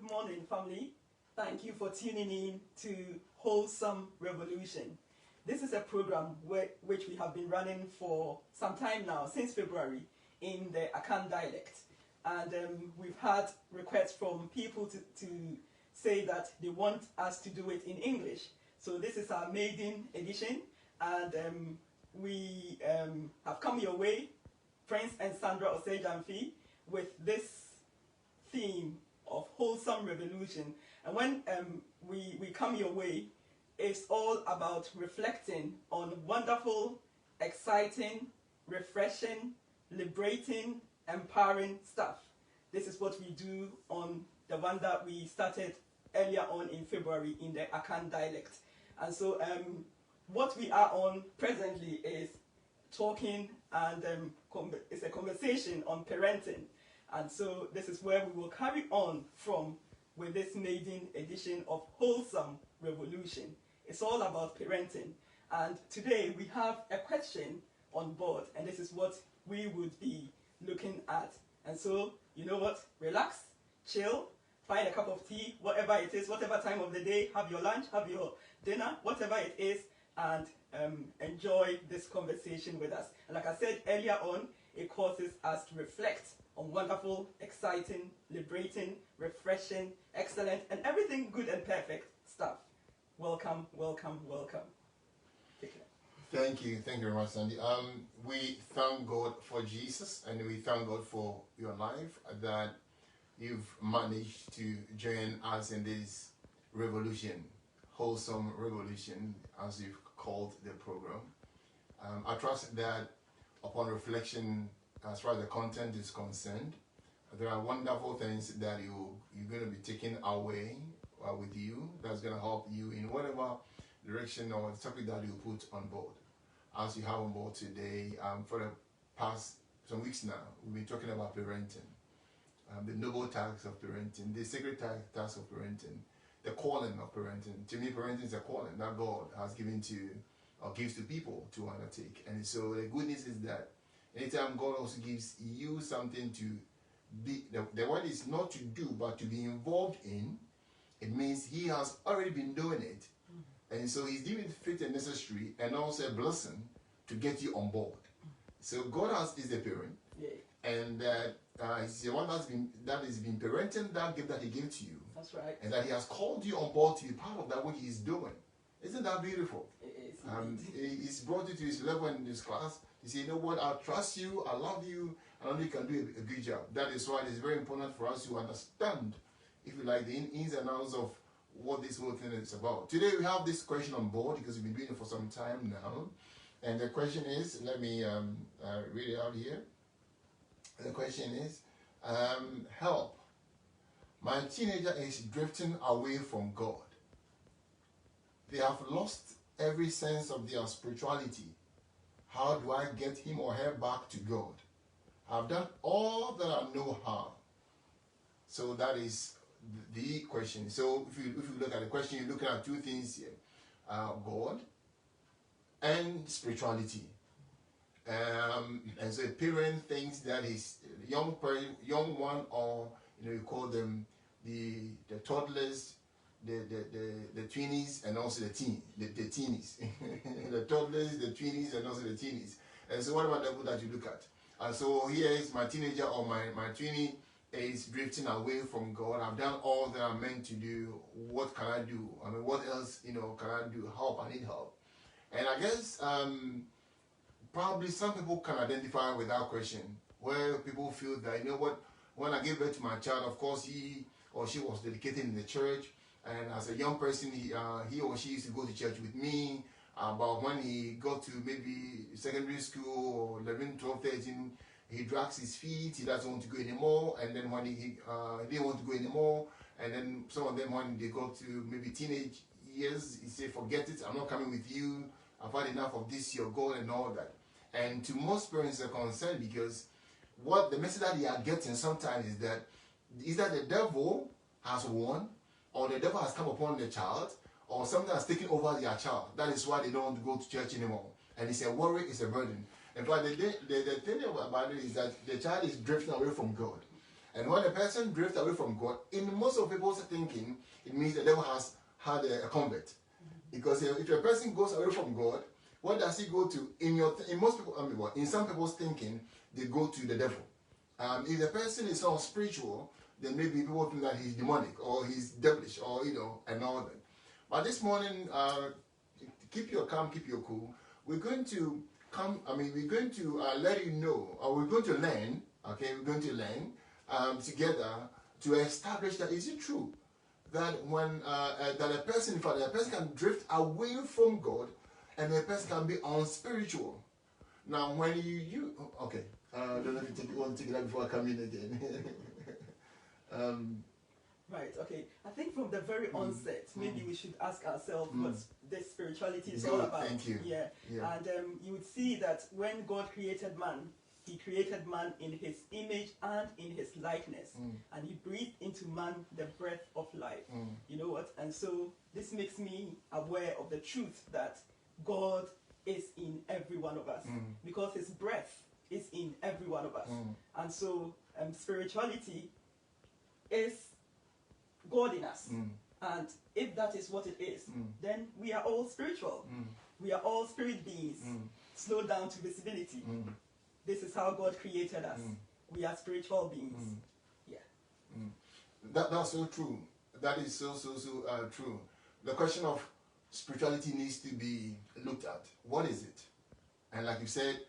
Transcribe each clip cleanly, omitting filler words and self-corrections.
Good morning, family. Thank you for tuning in to Wholesome Revolution. This is a program which we have been running for some time now, since February, in the Akan dialect. And we've had requests from people to say that they want us to do it in English. So this is our maiden edition, and we have come your way, Prince and Sandra Osei-Jamfi, with this theme of Wholesome Revolution. And when we come your way, it's all about reflecting on wonderful, exciting, refreshing, liberating, empowering stuff. This is what we do on the one that we started earlier on in February in the Akan dialect. And so what we are on presently is talking, and it's a conversation on parenting. And so this is where we will carry on from with this maiden edition of Wholesome Revolution. It's all about parenting. And today we have a question on board, and this is what we would be looking at. And so, you know what? Relax, chill, find a cup of tea, whatever it is, whatever time of the day, have your lunch, have your dinner, whatever it is, and enjoy this conversation with us. And like I said earlier on, it causes us to reflect on wonderful, exciting, liberating, refreshing, excellent, and everything good and perfect stuff. Welcome, welcome, welcome. Take care. Thank you very much, Sandy. We thank God for Jesus, and we thank God for your life, that you've managed to join us in this revolution, Wholesome Revolution, as you've called the program. I trust that upon reflection, as far as the content is concerned, there are wonderful things that you're going to be taking away with you, that's going to help you in whatever direction or topic that you put on board. As you have on board today, for the past some weeks now, we've been talking about parenting, the noble task of parenting, the sacred task of parenting, the calling of parenting. To me, parenting is a calling that God has given to, or gives to people to undertake. And so the good news is that anytime God also gives you something to be, the word is not to do, but to be involved in, it means He has already been doing it. And so He's giving faith and necessary, and also a blessing to get you on board. So God is the parent, and He's the one that has been parenting that gift that He gave to you. That's right. And that He has called you on board to be part of that what He's doing. Isn't that beautiful? It is. He's brought you to His level in this class. He said, you know what, I trust you, I love you, and only can do a good job. That is why it is very important for us to understand, if you like, the ins and outs of what this whole thing is about. Today we have this question on board because we've been doing it for some time now. And the question is, let me read it out here. The question is, help. My teenager is drifting away from God. They have lost every sense of their spirituality. How do I get him or her back to God? I've done all that I know how. So that is the question. So if you look at the question, you're looking at two things here. God and spirituality. And so a parent thinks that his young one, or you call them the toddlers, the tweenies, and also the teenies. The toddlers, the tweenies, and also the teenies. And so what about the that you look at? And so here is my teenager, or my tweenie is drifting away from God. I've done all that I'm meant to do. What can I do? I mean, what else, can I do? Help, I need help. And I guess probably some people can identify with that question, where people feel that, you know what, when I gave birth to my child, of course, he or she was dedicated in the church. And as a young person, he or she used to go to church with me. But when he got to maybe secondary school, or 11, 12, 13, he drags his feet, he doesn't want to go anymore. And then when he didn't want to go anymore, and then some of them, when they got to maybe teenage years, he said, forget it, I'm not coming with you, I've had enough of this, your God, and all that. And to most parents are concerned, because what the message that they are getting sometimes is that the devil has won, or the devil has come upon the child, or something has taken over their child. That is why they don't want to go to church anymore. And it's a worry, it's a burden. In fact, the thing about it is that the child is drifting away from God. And when a person drifts away from God, in most of people's thinking, it means the devil has had a convert. Because if a person goes away from God, what does he go to? In most people, in some people's thinking, they go to the devil. If the person is not spiritual, then maybe people think that he's demonic or he's devilish or and all that. But this morning, keep your calm, keep your cool. We're going to we're going to let you know, or we're going to learn. Okay, we're going to learn together to establish that is it true that when that a person, in fact, a person can drift away from God, and a person can be unspiritual. Now, when you okay, I don't know if you want to take it out before I come in again. Right, okay. I think from the very onset, maybe we should ask ourselves what this spirituality is all about. Thank you. Yeah. And you would see that when God created man, he created man in his image and in his likeness. And he breathed into man the breath of life. You know what? And so this makes me aware of the truth that God is in every one of us. Because his breath is in every one of us. And so spirituality is God in us. And if that is what it is, then we are all spiritual. We are all spirit beings, slowed down to visibility. This is how God created us. We are spiritual beings. That's so true. That is so true. The question of spirituality needs to be looked at. What is it? And like you said,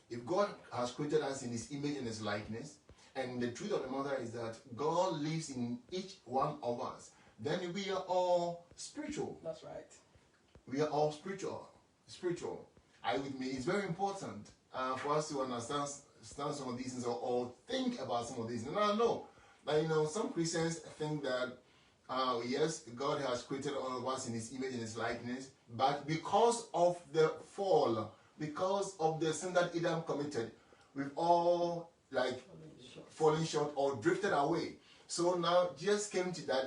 if God has created us in his image and his likeness, and the truth of the matter is that God lives in each one of us, then we are all spiritual. That's right. We are all spiritual. Are you with me? It's very important for us to understand some of these things or think about some of these. And I know that some Christians think that yes, God has created all of us in his image and his likeness, but because of the fall, because of the sin that Adam committed, we've all fallen short or drifted away. So now Jesus came to die.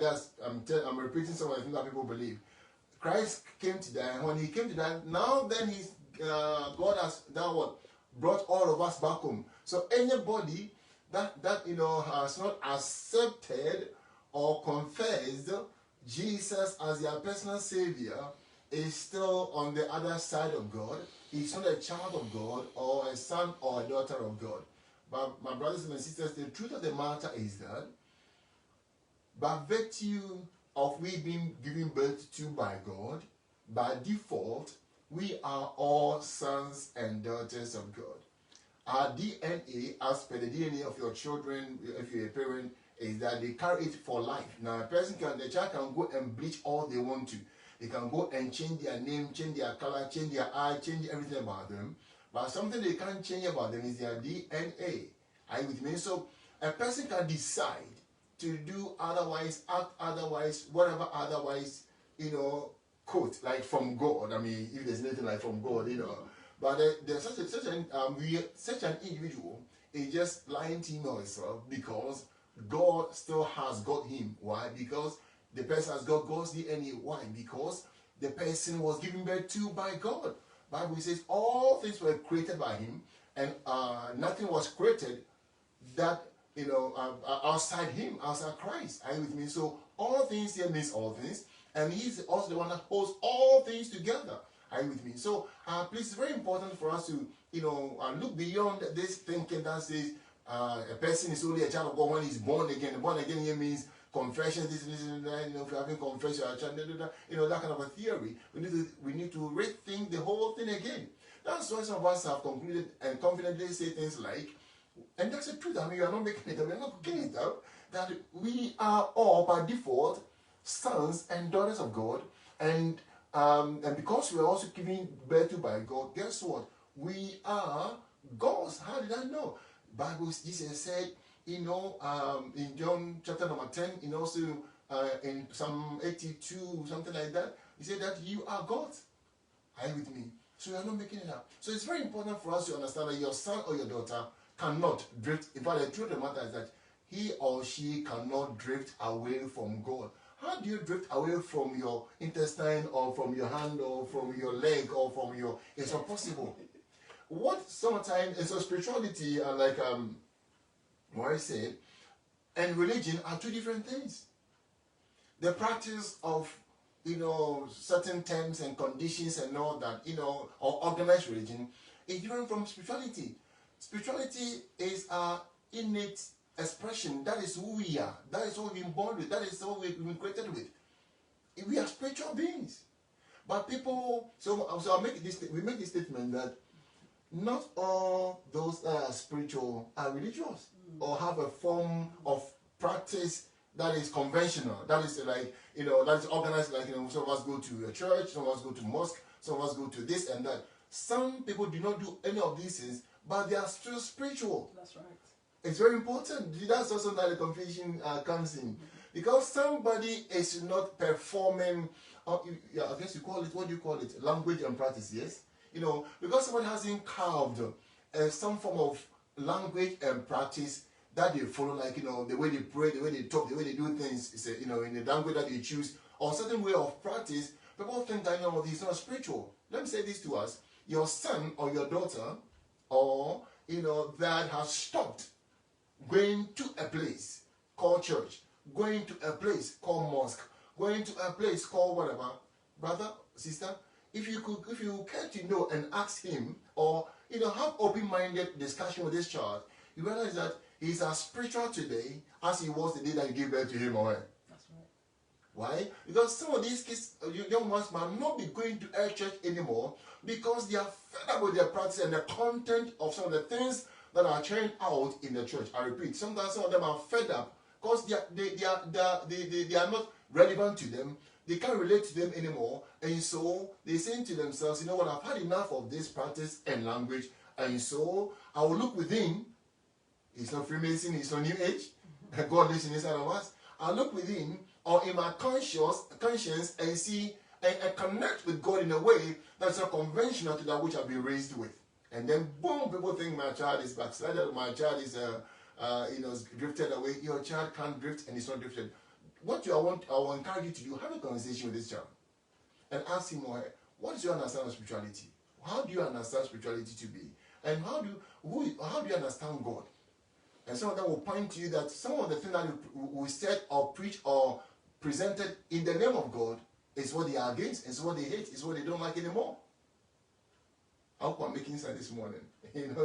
I'm repeating some of the things that people believe. Christ came to die, and when he came to die, now then God has done what? Brought all of us back home. So anybody that has not accepted or confessed Jesus as their personal savior is still on the other side of God. He's not a child of God or a son or a daughter of God. But my brothers and my sisters, the truth of the matter is that by virtue of we being given birth to by God, by default, we are all sons and daughters of God. Our DNA, as per the DNA of your children, if you're a parent, is that they carry it for life. Now, the child can go and bleach all they want to. They can go and change their name, change their color, change their eye, change everything about them. But something they can't change about them is their DNA. Are you with me? So a person can decide to do otherwise, act otherwise, whatever otherwise, quote, like from God. I mean, if there's anything like from God, But there's such an individual is just lying to him or herself because God still has got him. Why? Because the person has got God's DNA. Why? Because the person was given birth to by God. Bible says all things were created by him, and nothing was created that outside him, outside Christ. Are you with me? So all things here means all things, and he's also the one that holds all things together. Are you with me? So please, it's very important for us to look beyond this thinking that says a person is only a child of God when he's born again. Born again here means confession, this, and that. If you haven't confessed, you're a child, that kind of a theory. We need to rethink the whole thing again. That's why some of us have concluded and confidently say things like, and that's the truth. I mean, you are not making it up. You're not cooking it up. That we are all by default sons and daughters of God, and because we are also given birth to by God, guess what? We are God's. How did I know? Bible, Jesus said, in John chapter number 10, also in Psalm 82, something like that, he said that you are God's. Are you with me? So you are not making it up. So it's very important for us to understand that your son or your daughter cannot drift. In fact, the truth of the matter is that he or she cannot drift away from God. How do you drift away from your intestine or from your hand or from your leg or from your... It's not possible. What sometimes is a spirituality, like what I said, and religion are two different things. The practice of, certain terms and conditions and all that, or organized religion is different from spirituality. Spirituality is our innate expression. That is who we are. That is what we've been born with. That is what we've been created with. We are spiritual beings. But people, so we make this statement that not all those that are spiritual are religious or have a form of practice that is conventional. That is like, that is organized like, some of us go to a church, some of us go to mosque, some of us go to this and that. Some people do not do any of these things, but they are still spiritual. That's right. It's very important. That's also that the confusion comes in. Because somebody is not performing, I guess you call it, what do you call it? Language and practice, yes? Because somebody hasn't carved some form of language and practice that they follow, like, the way they pray, the way they talk, the way they do things, is, in the language that they choose, or certain way of practice, people think that, this is not spiritual. Let me say this to us. Your son or your daughter, or, that has stopped going to a place called church, going to a place called mosque, going to a place called whatever, brother, sister, if you care to know and ask him, or have open-minded discussion with this child, you realize that he's as spiritual today as he was the day that you gave birth to him or her. That's right. Why? Because some of these kids, young ones, might not be going to a church anymore because they are fed up with their practice and the content of some of the things that are churned out in the church. I repeat, sometimes some of them are fed up because they are not relevant to them. They can't relate to them anymore, and so they say to themselves, you know what, I've had enough of this practice and language, and so I will look within. It's not Freemason, it's not New Age. God lives inside of us. I'll look within, or in my conscience, and see and connect with God in a way that's not conventional to that which I've been raised with. And then boom, people think my child is backslided, my child is drifted away. Your child can't drift and it's not drifted. What I will encourage you to do, have a conversation with this child and ask him or her, what is your understanding of spirituality? How do you understand spirituality to be? And how do you understand God? And some of them will point to you that some of the things that we said or preach or presented in the name of God is what they are against, is what they hate, is what they don't like anymore. I hope I'm making sense this morning.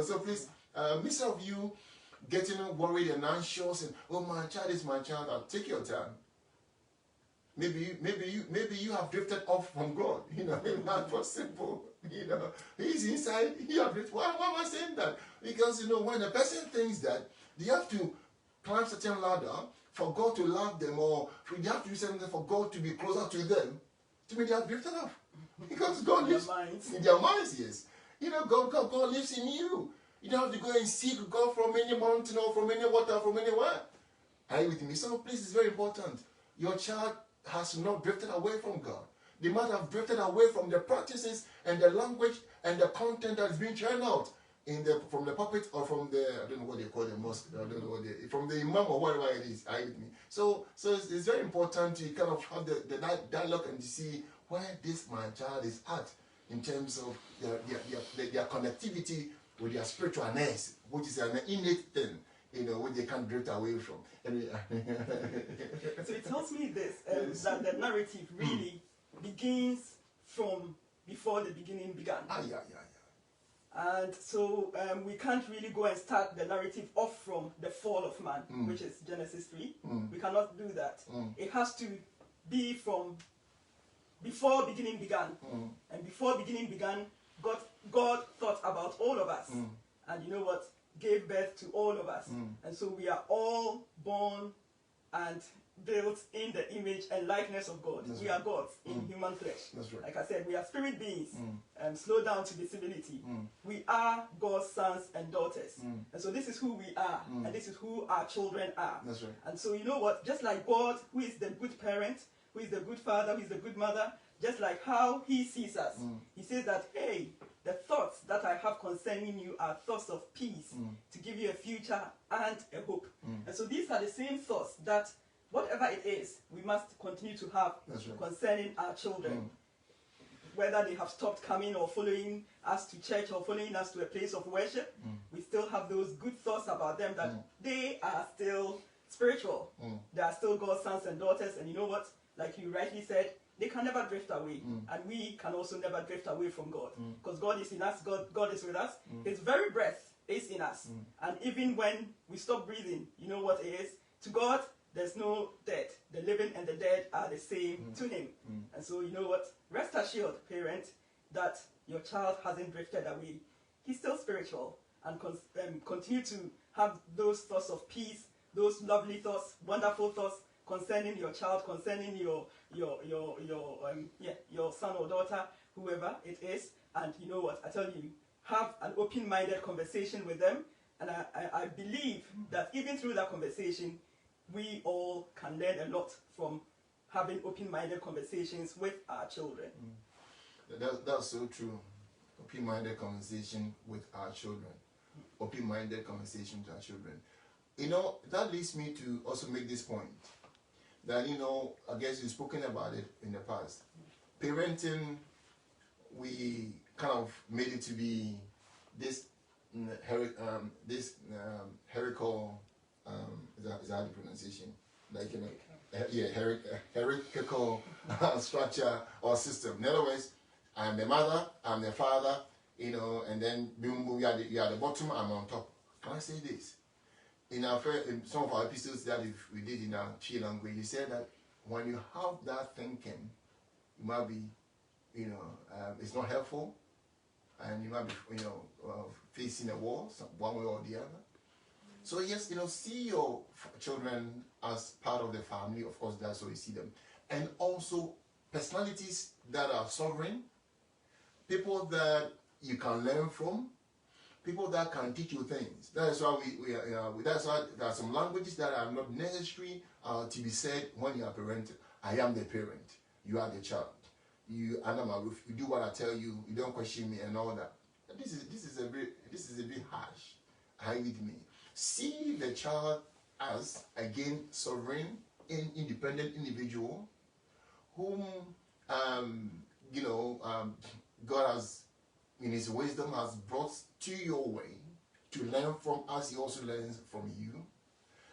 So please, instead of you getting worried and anxious and, oh, my child is my child, I'll take your time. Maybe you have drifted off from God. That was simple. He's inside. You have drifted. Why am I saying that? Because when a person thinks that they have to climb a certain ladder for God to love them, or they have to do something for God to be closer to them, to me they have drifted off. Because God lives in their minds, yes. God lives in you. You don't have to go and seek God from any mountain or from any water, from anywhere. Are you with me? So please, it's very important. Your child has not drifted away from God. They might have drifted away from the practices and the language and the content that is being churned out from the pulpit or from the, I don't know what they call the mosque, I don't know from the imam or whatever it is. Are you with me? So it's very important to kind of have the dialogue and to see where my child is at in terms of their connectivity with their spiritualness, which is an innate thing, which they can't drift away from. Anyway. So it tells me this, that the narrative really begins from before the beginning began. And so we can't really go and start the narrative off from the fall of man, which is Genesis 3. We cannot do that. It has to be from before beginning began. And before beginning began, God thought about all of us. And you know what? Gave birth to all of us. And so we are all born and built in the image and likeness of God. We are gods in human flesh. That's right. Like I said, we are spirit beings. Slow down to visibility. We are God's sons and daughters. And so this is who we are. And this is who our children are. That's right. And so you know what? Just like God, who is the good parent, who is the good father, who is the good mother, just like how he sees us. He says that, hey, the thoughts that I have concerning you are thoughts of peace, to give you a future and a hope. And so these are the same thoughts that whatever it is, we must continue to have concerning our children. Whether they have stopped coming or following us to church or following us to a place of worship, we still have those good thoughts about them that they are still spiritual. They are still God's sons and daughters, and you know what? Like you rightly said, they can never drift away, and we can also never drift away from God, because God is in us. God is with us. His very breath is in us, and even when we stop breathing, you know what it is? To God, there's no dead. The living and the dead are the same to Him, and so you know what? Rest assured, parent, that your child hasn't drifted away. He's still spiritual, and continue to have those thoughts of peace, those lovely thoughts, wonderful thoughts concerning your child, concerning your son or daughter, whoever it is. And you know what? I tell you, have an open-minded conversation with them, and I believe that even through that conversation, we all can learn a lot from having open-minded conversations with our children. That's so true. Open-minded conversation with our children. Open-minded conversation to our children. You know, that leads me to also make this point. That, you know, I guess you've spoken about it in the past. Parenting, we kind of made it to be this hierarchical, is that the pronunciation? Like, you know, hierarchical structure or system. In other words, I'm the mother, I'm the father, you know, and then you are the bottom, I'm on top. Can I say this? In some of our episodes that we did in our Chi language, you said that when you have that thinking, you might be, you know, it's not helpful, and you might be, you know, facing a wall, one way or the other. So yes, you know, see your children as part of the family. Of course, that's how you see them, and also personalities that are sovereign, people that you can learn from, people that can teach you things. That is why that's why there are some languages that are not necessary to be said when you are parenting. I am the parent. You are the child. You under my roof. You do what I tell you. You don't question me and all that. This is a bit harsh. Are you with me? See the child as again sovereign, independent individual, whom you know, God has, in His wisdom, has brought to your way to learn from us. He also learns from you,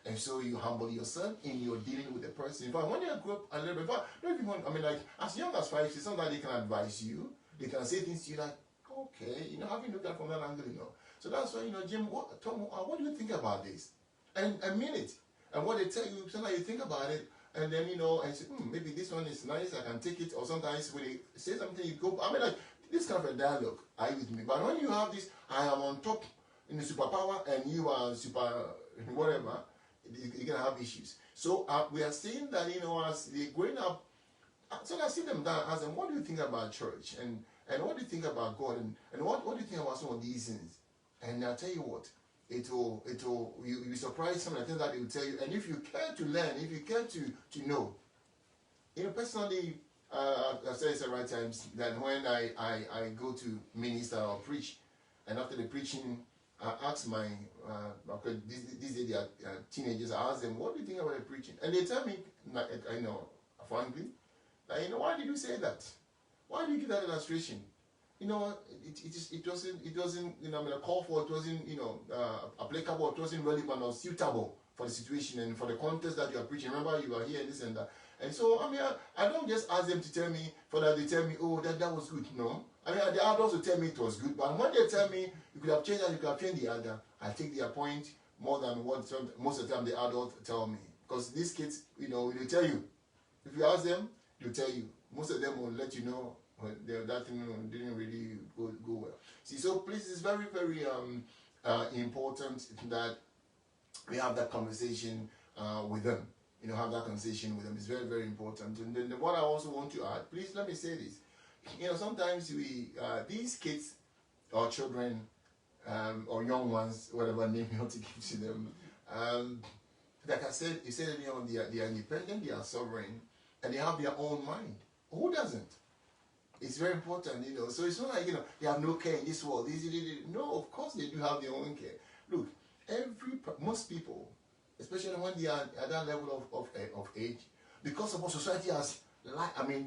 and so you humble yourself in your dealing with the person. In fact, when you grow up a little bit, don't even, I mean, like as young as 5, 6, sometimes they can advise you. They can say things to you like, okay, you know, having looked at it from that angle, you know. So that's why, you know, Jim, Tom, what do you think about this? And I mean it. And what they tell you, sometimes you think about it, and then, you know, and say, maybe this one is nice, I can take it. Or sometimes when they say something, you go, I mean, like, this kind of a dialogue, are you with me? But when you have this, I am on top in the superpower, and you are super whatever, you're going to have issues. So we are saying that, you know, as they're growing up, so I sit them down and ask them, what do you think about church? And what do you think about God? And what do you think about some of these things? And I'll tell you what, you'll be surprised some of the things that they will tell you. And if you care to learn, if you care to know, you know, personally, I've said it several times that when I go to minister or preach, and after the preaching, I ask my, because these days they are teenagers, I ask them, what do you think about the preaching? And they tell me, I know, frankly, that, you know, why did you say that? Why do you give that illustration? You know, it wasn't, you know, I mean, a call for it wasn't, you know, applicable, it wasn't relevant or suitable for the situation and for the context that you are preaching. Remember, you are here, this and that. And so, I mean, I don't just ask them to tell me, for that they tell me, oh, that was good. No. I mean, the adults will tell me it was good, but when they tell me, you could have changed that, you could have changed the other, I take their point more than what most of the time the adults tell me. Because these kids, you know, they tell you. If you ask them, they'll tell you. Most of them will let you know that thing didn't really go well. See, so please, it's very, very important that we have that conversation with them. You know, have that conversation with them. It's very, very important. And then what I also want to add, please let me say this. You know, sometimes these kids or children or young ones, whatever name you want to give to them, like I said, you said, you know, they are independent, they are sovereign, and they have their own mind. Who doesn't? It's very important, you know. So it's not like, you know, they have no care in this world. No, of course they do have their own care. Look, most people, especially when they are at that level of age, because of what society has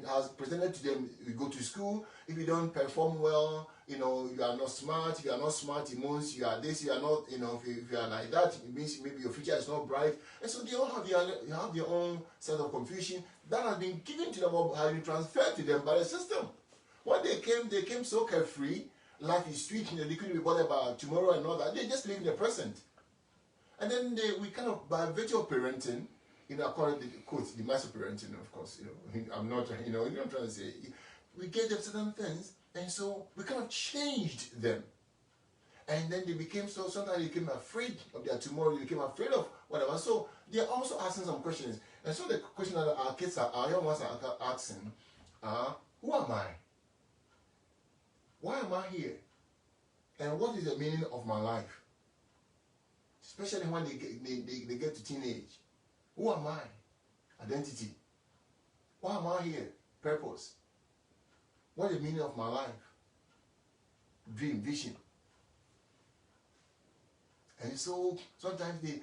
has presented to them, you go to school, if you don't perform well, you are not smart. If you are not smart, it means you are this, you are not, if you are like that, it means maybe your future is not bright. And so they all have their own set of confusion that has been given to them, or has been transferred to them by the system. When they came so carefree, life is sweet, they couldn't be bothered about tomorrow and all that. They just live in the present. And then we kind of, by virtue of parenting, according to the quote, the master parenting, of course, I'm not, you know what I'm trying to say. We gave them certain things, and so we kind of changed them. And then they became sometimes they became afraid of their tomorrow, they became afraid of whatever. So they're also asking some questions. And so the question that our kids our young ones are asking, who am I? Why am I here? And what is the meaning of my life? Especially when they get to teenage. Who am I? Identity. Why am I here? Purpose. What is the meaning of my life? Dream, vision. And so sometimes the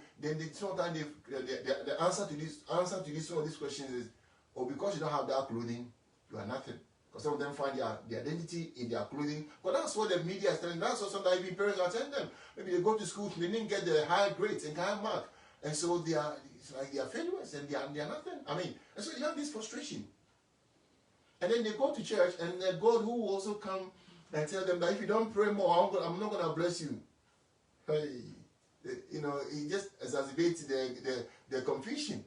answer to some of these questions is, because you don't have that clothing, you are nothing. Because some of them find their identity in their clothing. But that's what the media is telling. That's what sometimes even parents are telling them. Maybe they go to school, they didn't get the high grades and high mark, and so it's like they are failures and they are nothing. And so you have this frustration. And then they go to church, and God who will also come and tell them that if you don't pray more, I'm not going to bless you. Hey, it just exacerbates the confusion.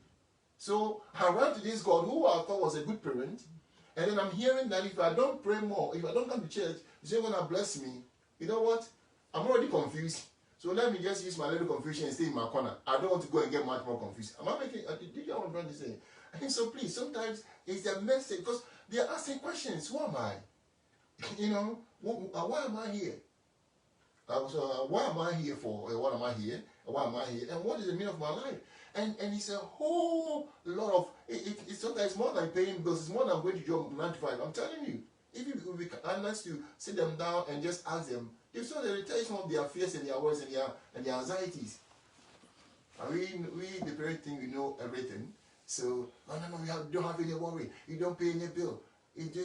So I ran to this God who I thought was a good parent, and then I'm hearing that if I don't pray more, if I don't come to church, he's not going to bless me. You know what? I'm already confused. So let me just use my little confusion and stay in my corner. I don't want to go and get much more confused. Am I making? Did you know what I'm trying to say? And so please, sometimes it's a message, because they are asking questions. Who am I? Why am I here? Why am I here for? What am I here? Why am I here? And what is the meaning of my life? And it's a whole lot of, it's sometimes more than paying bills. It's more than going to job 9 to 5. I'm telling you. If you be honest to sit them down and just ask them, they tell you some of their fears and their worries and their anxieties. And we the parent think we know everything. So, no, you don't have any worry. You don't pay any bill. It's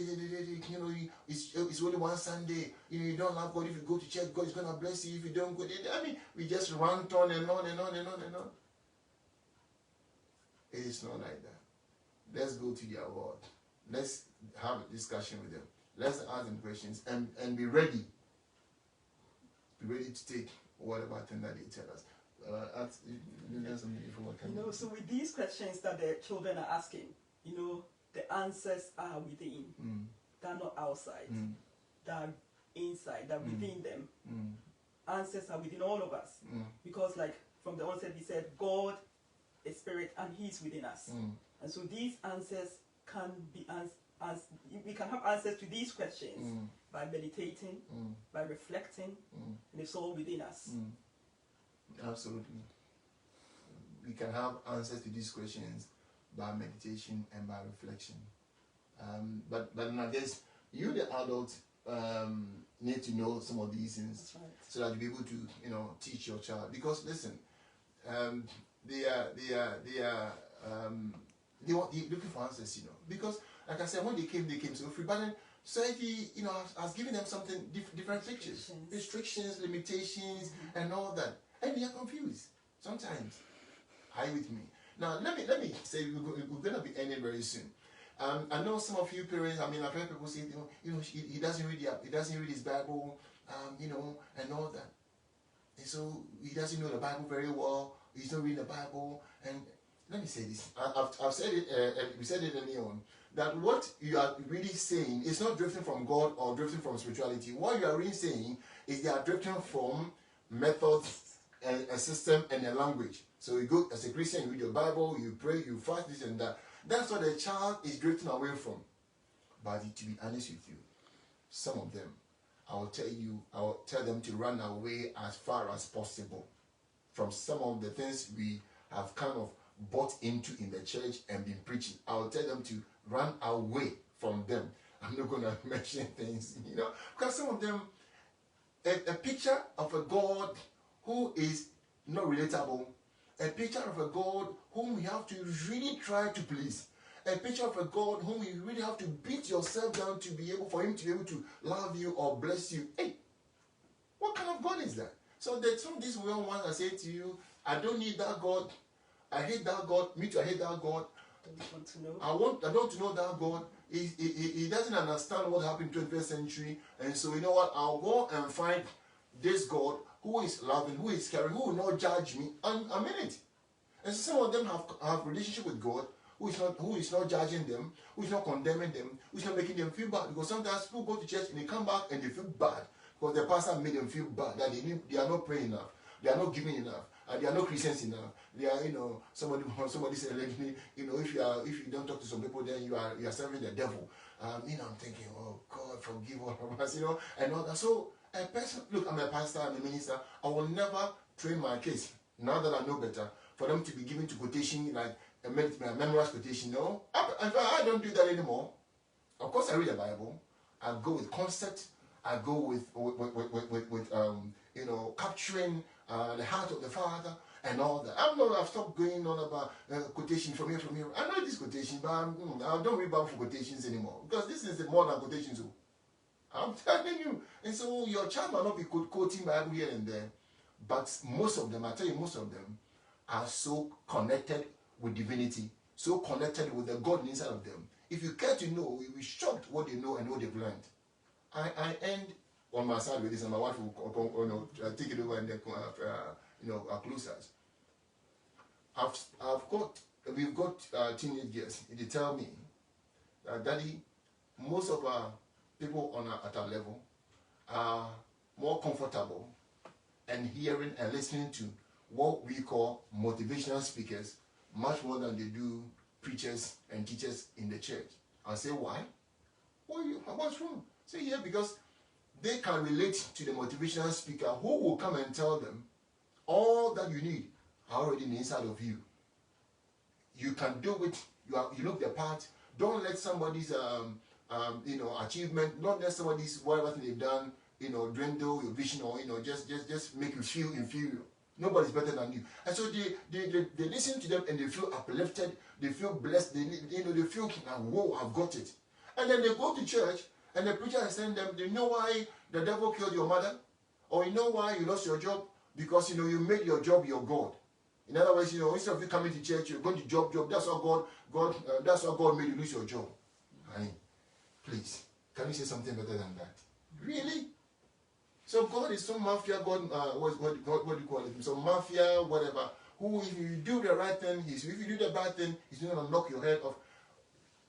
only one Sunday. You don't love God. If you go to church, God is going to bless you. If you don't go, we just rant on and on and on and on and on. It is not like that. Let's go to their word. Let's have a discussion with them. Let's ask them questions and be ready. Be ready to take whatever thing that they tell us. So with these questions that the children are asking, the answers are within. They're not outside. They're inside. They're within them. Answers are within all of us. Because like from the onset we said, God is spirit and He is within us. And so these answers can be we can have answers to these questions by meditating, by reflecting, and it's all within us. Absolutely. We can have answers to these questions by meditation and by reflection. But then I guess you, the adult, need to know some of these things, right, so that you'll be able to, teach your child. Because listen, they want looking for answers, Because like I said, when they came so free. But then society, has given them something different pictures, restrictions, limitations, and all that, and they are confused sometimes. Are you with me? Now let me say we're going to be ending very soon. I know some of you parents. I've heard people say, he doesn't read his Bible, and all that. And so he doesn't know the Bible very well. He's not reading the Bible. And let me say this. I've said it. We said it earlier on, that what you are really saying is not drifting from God or drifting from spirituality. What you are really saying is they are drifting from methods and a system and a language. So you go as a Christian, you read your Bible, you pray, you fast, this and that. That's what the child is drifting away from. But to be honest with you, some of them, I will tell them to run away as far as possible from some of the things we have kind of bought into in the church and been preaching. I will tell them to run away from them. I'm not going to mention things, because some of them, a picture of a God who is not relatable, a picture of a God whom we have to really try to please, a picture of a God whom you really have to beat yourself down to be able, for him to be able to love you or bless you. Hey, what kind of God is that? So there's some these young ones I say to you, I don't need that God. I hate that God. Me too, I hate that God. Don't want to know. I don't want to know that God. He doesn't understand what happened in the 21st century. And so you know what? I'll go and find this God who is loving, who is caring, who will not judge me. And I mean it. And so some of them have relationship with God who is not judging them, who is not condemning them, who is not making them feel bad. Because sometimes people go to church and they come back and they feel bad because the pastor made them feel bad, that they are not praying enough, they are not giving enough, and they are not Christians enough. They are, somebody said allegedly, if you don't talk to some people, then you are serving the devil. I'm thinking, oh God, forgive all of us, and all that. So a person, look, I'm a pastor, I'm a minister. I will never train my kids, now that I know better, for them to be given to quotation like a memorized quotation. No, I don't do that anymore. Of course, I read the Bible. I go with concept. I go with capturing the heart of the Father and all that. I've stopped going on about quotation from here. I know this quotation, but I don't read Bible for quotations anymore because this is more than quotations. I'm telling you. And so your child might not be quoting Bible here and there, but most of them, I tell you, most of them are so connected with divinity, so connected with the God inside of them. If you care to know, you'll be shocked what they know and what they've learned. I end on my side with this, and my wife will take it over and then close us. We've got teenage girls. They tell me that, Daddy, most of our people at our level are more comfortable and hearing and listening to what we call motivational speakers much more than they do preachers and teachers in the church. I say, why? What's wrong? Say, yeah, because they can relate to the motivational speaker who will come and tell them all that you need are already in the inside of you. You can do it. You look the part. Don't let somebody's achievement, not let somebody's whatever thing they've done, dwindle your vision or just make you feel inferior. Nobody's better than you. And so they listen to them and they feel uplifted, they feel blessed, they feel whoa, I've got it. And then they go to church and the preacher is telling them, do you know why the devil killed your mother? Or you know why you lost your job? Because you made your job your God. In other words, instead of you coming to church, you're going to job. That's how God made you lose your job. Honey, please, can you say something better than that? Really? So God is some mafia God. What do you call it? Some mafia, whatever. Who, if you do the right thing, if you do the bad thing, he's going to knock your head off.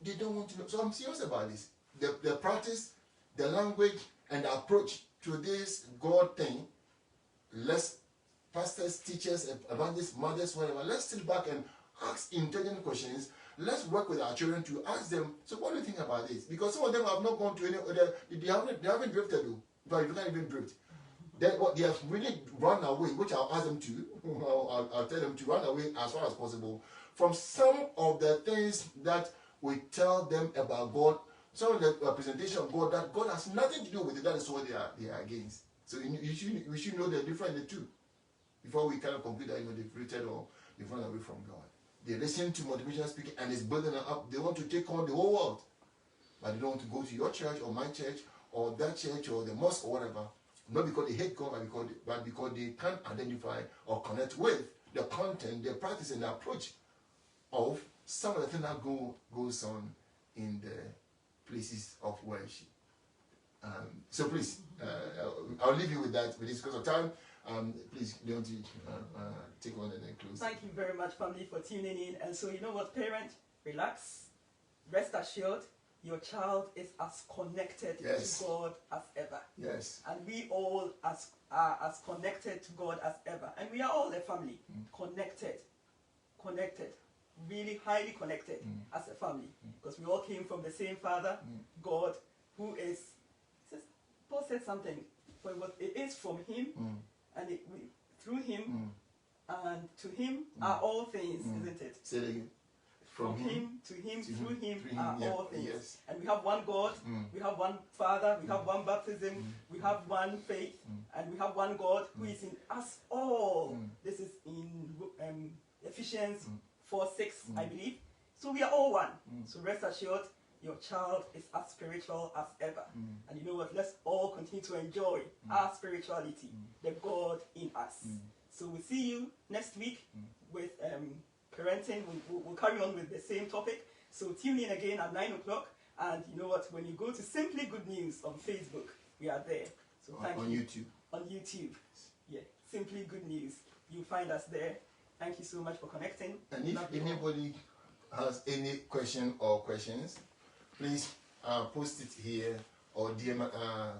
They don't want to know. So I'm serious about this. The practice, the language, and the approach to this God thing. Let's pastors, teachers, evangelists, mothers, whatever. Let's sit back and ask intelligent questions. Let's work with our children to ask them. So what do you think about this? Because some of them have not gone to any. They haven't drifted though. But you can't even drift. Then what they have really run away, which I'll ask them to. I'll tell them to run away as far as possible from some of the things that we tell them about God. Some of the representation of God that God has nothing to do with it. That is what they are against. So we should know the difference in the two before we kind of conclude that they've drifted or they've run away from God. They listen to motivational speaking and it's building them up. They want to take on the whole world, but they don't want to go to your church or my church or that church or the mosque or whatever. Not because they hate God, but because they can't identify or connect with the content, the practice, and the approach of some of the things that goes on in the places of worship. So please, I'll leave you with that. With this because of time, please, don't take on and then close. Thank you very much, family, for tuning in. And so, you know what, parent, relax, rest assured. Your child is as connected to God as ever. Yes. And we all are as connected to God as ever. And we are all a family, connected, really highly connected as a family. Because we all came from the same Father, God, who is, Paul said something, but it is from him, and through him, and to him are all things, isn't it? Say it again. From him, to him, through him are all things. Yes. And we have one God, we have one Father, we have one baptism, we have one faith, and we have one God who is in us all. This is in Ephesians 4:6, I believe. So we are all one. So rest assured, your child is as spiritual as ever. And you know what? Let's all continue to enjoy our spirituality, the God in us. So we'll see you next week with parenting. We'll carry on with the same topic. So tune in again at 9 o'clock. And you know what? When you go to Simply Good News on Facebook, we are there. So thank you. On YouTube. On YouTube. Yeah, Simply Good News. You'll find us there. Thank you so much for connecting. And if anybody has any question or questions, please post it here or DM,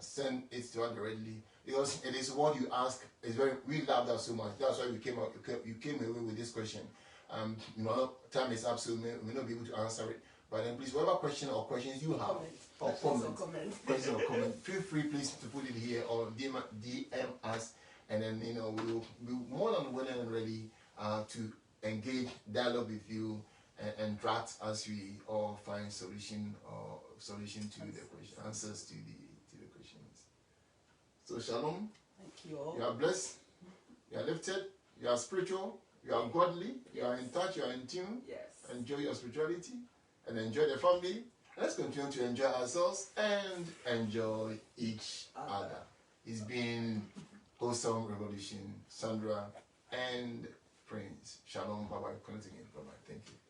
send it to us directly, because it is what you ask. It's we love that so much. That's why you came away with this question. You know, time is up, so we may not be able to answer it. But then please, whatever question or questions you have, questions or comment, feel free please to put it here or DM us, and then you know we will be more than willing and ready to engage, dialogue with you, and draft as we all find solution to the question, answers to the questions. So shalom. Thank you all. You are blessed. You are lifted. You are spiritual. You are godly. You are in touch. You are in tune. Yes. Enjoy your spirituality and enjoy the family. Let's continue to enjoy ourselves and enjoy each other. It's been Wholesome Revolution, Sandra and Prince. Shalom. Bye bye. Connect again. Bye bye. Thank you.